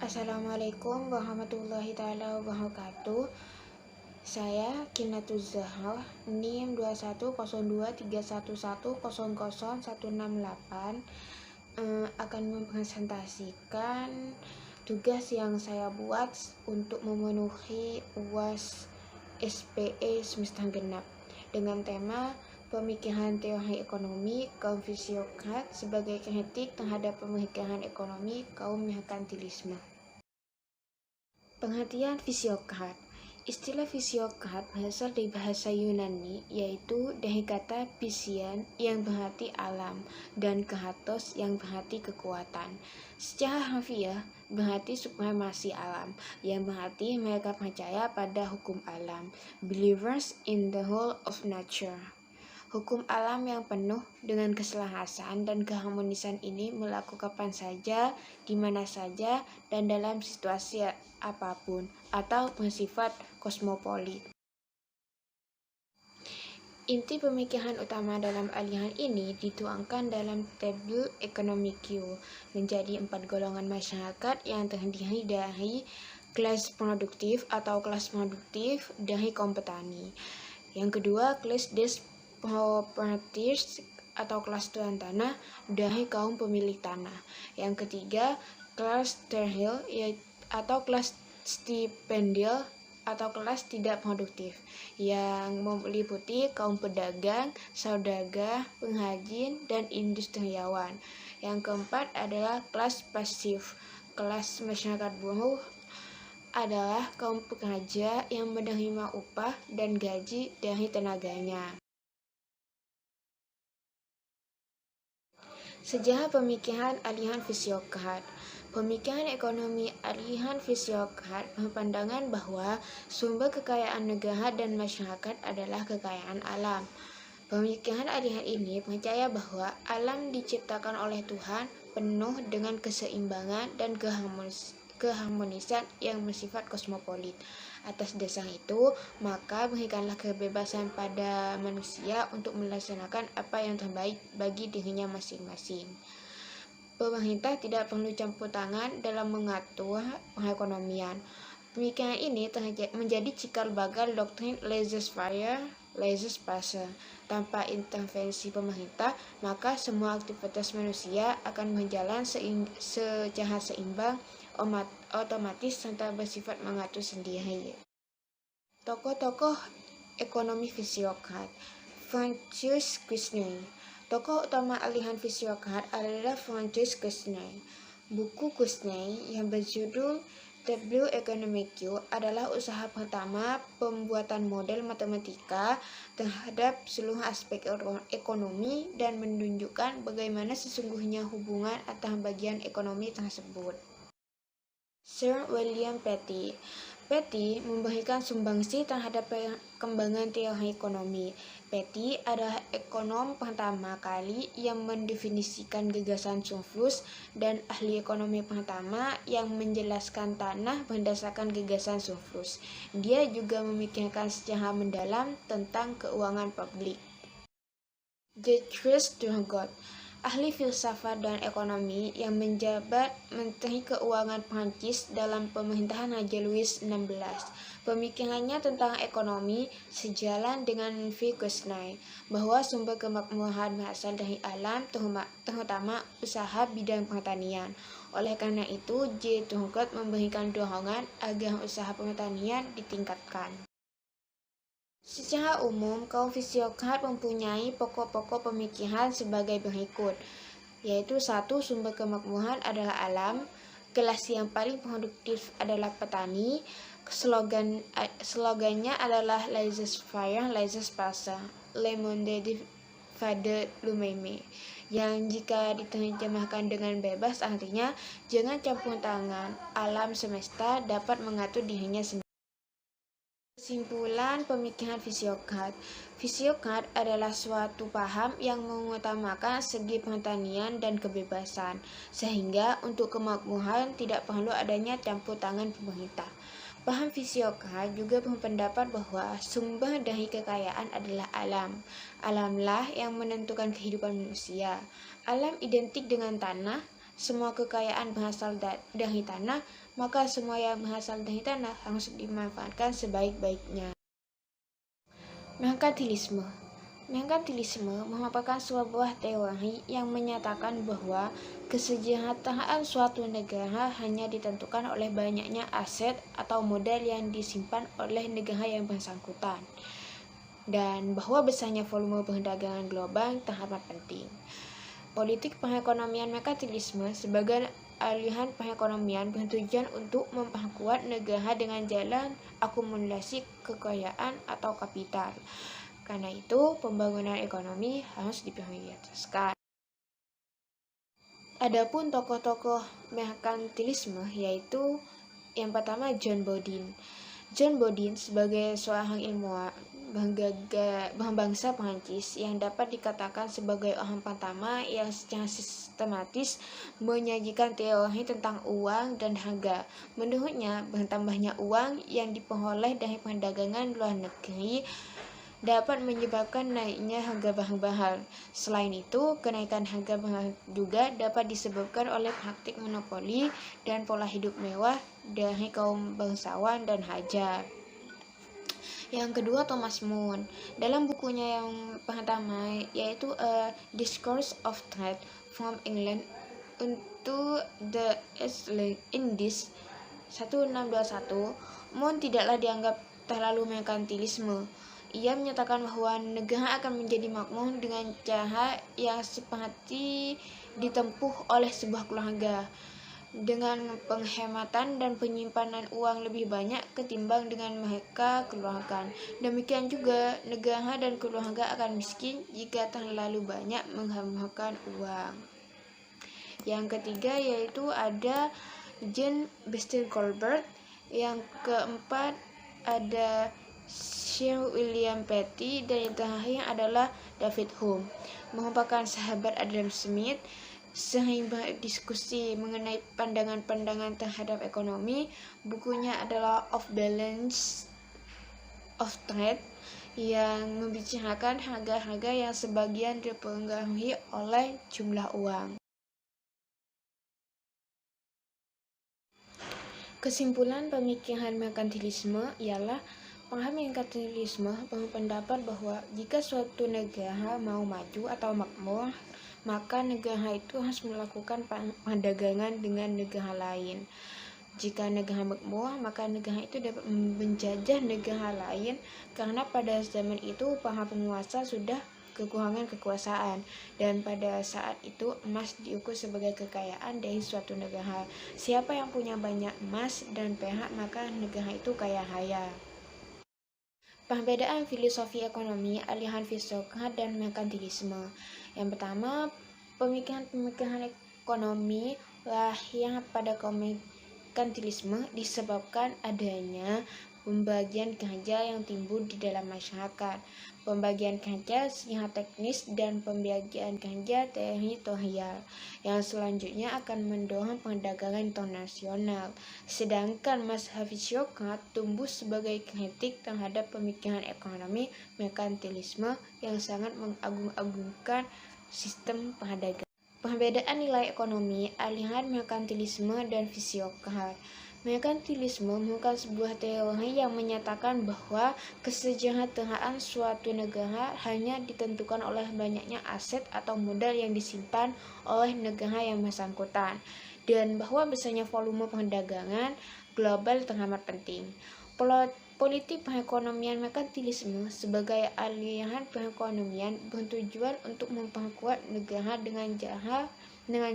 Assalamualaikum warahmatullahi taala wabarakatuh. Saya Kinatuz Zahra, NIM 210231100168, akan mempresentasikan tugas yang saya buat untuk memenuhi UAS SPE semester genap dengan tema pemikiran teori ekonomi kaum fisiokrat sebagai kritik terhadap pemikiran ekonomi kaum merkantilisme. Pengertian fisiokrat. Istilah fisiokrat berasal dari bahasa Yunani, yaitu dari kata physian yang berarti alam dan kratos yang berarti kekuatan. Secara harfiah berarti supremasi alam, yang berarti mereka percaya pada hukum alam, believers in the whole of nature. Hukum alam yang penuh dengan keselarasan dan keharmonisan ini berlaku kapan saja, di mana saja, dan dalam situasi apapun, atau bersifat kosmopolit. Inti pemikiran utama dalam aliran ini dituangkan dalam tabel ekonomi Q menjadi 4 golongan masyarakat yang terdiri dari kelas produktif atau kelas produktif dari kaum petani. Yang kedua, kelas properties atau kelas tuan tanah dari kaum pemilik tanah. Yang ketiga, kelas terhil atau kelas stipendial atau kelas tidak produktif yang meliputi kaum pedagang, saudagar, pengrajin, dan industriawan. Yang keempat adalah kelas pasif. Kelas masyarakat buruh adalah kaum pekerja yang menerima upah dan gaji dari tenaganya. Sejarah pemikiran aliran fisiokrat. Pemikiran ekonomi aliran fisiokrat berpandangan bahwa sumber kekayaan negara dan masyarakat adalah kekayaan alam. Pemikiran aliran ini percaya bahwa alam diciptakan oleh Tuhan penuh dengan keseimbangan dan keharmonisan yang bersifat kosmopolit. Atas dasar itu, maka berikanlah kebebasan pada manusia untuk melaksanakan apa yang terbaik bagi dirinya masing-masing. Pemerintah tidak perlu campur tangan dalam mengatur perekonomian. Pemikiran ini menjadi cikal bakal doktrin laissez-faire, laissez-passer. Tanpa intervensi pemerintah, maka semua aktivitas manusia akan berjalan secara seimbang, otomatis serta bersifat mengatur sendiri. Tokoh-tokoh ekonomi fisiokrat. Francis Kushner. Tokoh utama aliran fisiokrat adalah Francis Kushner. Buku Kushner yang berjudul Tableau Économique adalah usaha pertama pembuatan model matematika terhadap seluruh aspek ekonomi dan menunjukkan bagaimana sesungguhnya hubungan antara bagian ekonomi tersebut. Sir William Petty. Petty memberikan sumbangsi terhadap perkembangan teori ekonomi. Petty adalah ekonom pertama kali yang mendefinisikan gagasan surplus dan ahli ekonomi pertama yang menjelaskan tanah berdasarkan gagasan surplus. Dia juga memikirkan secara mendalam tentang keuangan publik. Jacques Turgot, ahli filsafat dan ekonomi yang menjabat Menteri Keuangan Prancis dalam pemerintahan Raja Louis XVI. Pemikirannya tentang ekonomi sejalan dengan V. Kushner, bahwa sumber kemakmuran berasal dari alam, terutama usaha bidang pertanian. Oleh karena itu, J. Turgot memberikan dorongan agar usaha pertanian ditingkatkan. Secara umum, kaum fisiokrat mempunyai pokok-pokok pemikiran sebagai berikut, yaitu 1. Sumber kemakmuran adalah alam. Kelas yang paling produktif adalah petani. Slogannya adalah laissez-faire, laissez-passer, le monde va de lui-même, yang jika diterjemahkan dengan bebas artinya jangan campur tangan, alam semesta dapat mengatur dirinya sendiri. Kesimpulan pemikiran fisiokrat. Fisiokrat adalah suatu paham yang mengutamakan segi pertanian dan kebebasan, sehingga untuk kemakmuran tidak perlu adanya campur tangan pemerintah. Paham fisiokrat juga berpendapat bahwa sumber dari kekayaan adalah alam. Alamlah yang menentukan kehidupan manusia. Alam identik dengan tanah, semua kekayaan berasal dari tanah, maka semua yang berasal dari tanah harus dimanfaatkan sebaik-baiknya. Merkantilisme merupakan sebuah teori yang menyatakan bahwa kesejahteraan suatu negara hanya ditentukan oleh banyaknya aset atau modal yang disimpan oleh negara yang bersangkutan, dan bahwa besarnya volume perdagangan global teramat penting. Politik perekonomian merkantilisme sebagai aliran perekonomian bertujuan untuk memperkuat negara dengan jalan akumulasi kekayaan atau kapital. Karena itu, pembangunan ekonomi harus diprioritaskan. Adapun tokoh-tokoh merkantilisme yaitu yang pertama John Bodin. John Bodin sebagai seorang ilmuwan berbangsa Prancis yang dapat dikatakan sebagai orang pertama yang secara sistematis menyajikan teori tentang uang dan harga. Menurutnya, bertambahnya uang yang diperoleh dari perdagangan luar negeri dapat menyebabkan naiknya harga bahan-bahan. Selain itu, kenaikan harga bahan juga dapat disebabkan oleh praktik monopoli dan pola hidup mewah dari kaum bangsawan dan hajar. Yang kedua, Thomas More. Dalam bukunya yang pertama, yaitu A Discourse of Trade from England into the East Indies 1621, More tidaklah dianggap terlalu merkantilisme. Ia menyatakan bahwa negara akan menjadi makmur dengan cara yang seperti ditempuh oleh sebuah keluarga, dengan penghematan dan penyimpanan uang lebih banyak ketimbang dengan mereka keluarkan. Demikian juga negara dan keluarga akan miskin jika terlalu banyak menghamburkan uang. Yang ketiga yaitu ada Jean Baptiste Colbert. Yang keempat ada Sir William Petty, dan yang terakhir adalah David Hume, merupakan sahabat Adam Smith. Sering berdiskusi mengenai pandangan-pandangan terhadap ekonomi. Bukunya adalah Of Balance of Trade, yang membicarakan harga-harga yang sebagian dipengaruhi oleh jumlah uang. Kesimpulan pemikiran merkantilisme ialah paham merkantilisme berpendapat bahwa jika suatu negara mau maju atau makmur, maka negara itu harus melakukan perdagangan dengan negara lain. Jika negara makmur, maka negara itu dapat menjajah negara lain karena pada zaman itu para penguasa sudah kekurangan kekuasaan, dan pada saat itu emas diukur sebagai kekayaan dari suatu negara. Siapa yang punya banyak emas dan perak, maka negara itu kaya raya. Perbedaan filosofi ekonomi, aliran filsafat dan merkantilisme. Yang pertama, pemikiran ekonomi lahir pada merkantilisme disebabkan adanya pembagian kerja yang timbul di dalam masyarakat, pembagian kerja secara teknis, dan pembagian kerja teritorial yang selanjutnya akan mendorong perdagangan internasional. Sedangkan mazhab Sokrat tumbuh sebagai kritik terhadap pemikiran ekonomi merkantilisme yang sangat mengagung-agungkan sistem perdagangan. Perbedaan nilai ekonomi, aliran merkantilisme dan Sokrat. Merkantilisme merupakan sebuah teori yang menyatakan bahwa kesejahteraan suatu negara hanya ditentukan oleh banyaknya aset atau modal yang disimpan oleh negara yang bersangkutan, dan bahwa besarnya volume perdagangan global teramat penting. Politik perekonomian merkantilisme sebagai aliran perekonomian bertujuan untuk memperkuat negara dengan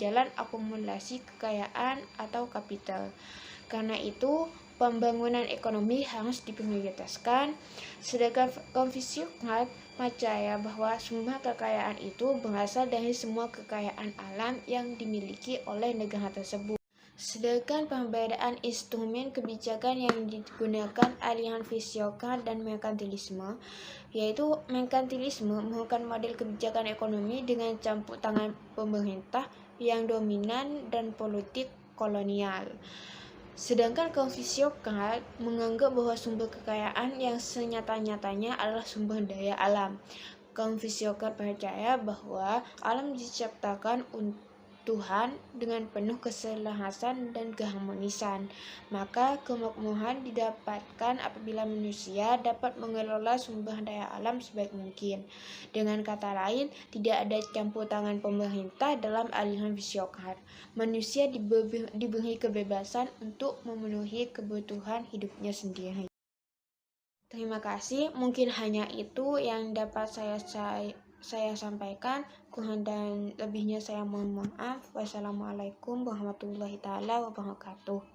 jalan akumulasi kekayaan atau kapital. Karena itu, pembangunan ekonomi harus diprioritaskan. Sedangkan Sokrat percaya bahwa sumber kekayaan itu berasal dari semua kekayaan alam yang dimiliki oleh negara tersebut. Sedangkan perbedaan instrumen kebijakan yang digunakan aliran Sokrat dan merkantilisme, yaitu merkantilisme merupakan model kebijakan ekonomi dengan campur tangan pemerintah yang dominan dan politik kolonial. Sedangkan Sokrat menganggap bahwa sumber kekayaan yang senyata-nyatanya adalah sumber daya alam. Sokrat percaya bahwa alam diciptakan Tuhan dengan penuh keselarasan dan keharmonisan. Maka kemakmuran didapatkan apabila manusia dapat mengelola sumber daya alam sebaik mungkin. Dengan kata lain, tidak ada campur tangan pemerintah dalam aliran fisiokrat. Manusia diberi kebebasan untuk memenuhi kebutuhan hidupnya sendiri. Terima kasih, mungkin hanya itu yang dapat saya sampaikan. Kurang dan lebihnya saya mohon maaf. Wassalamualaikum warahmatullahi wabarakatuh.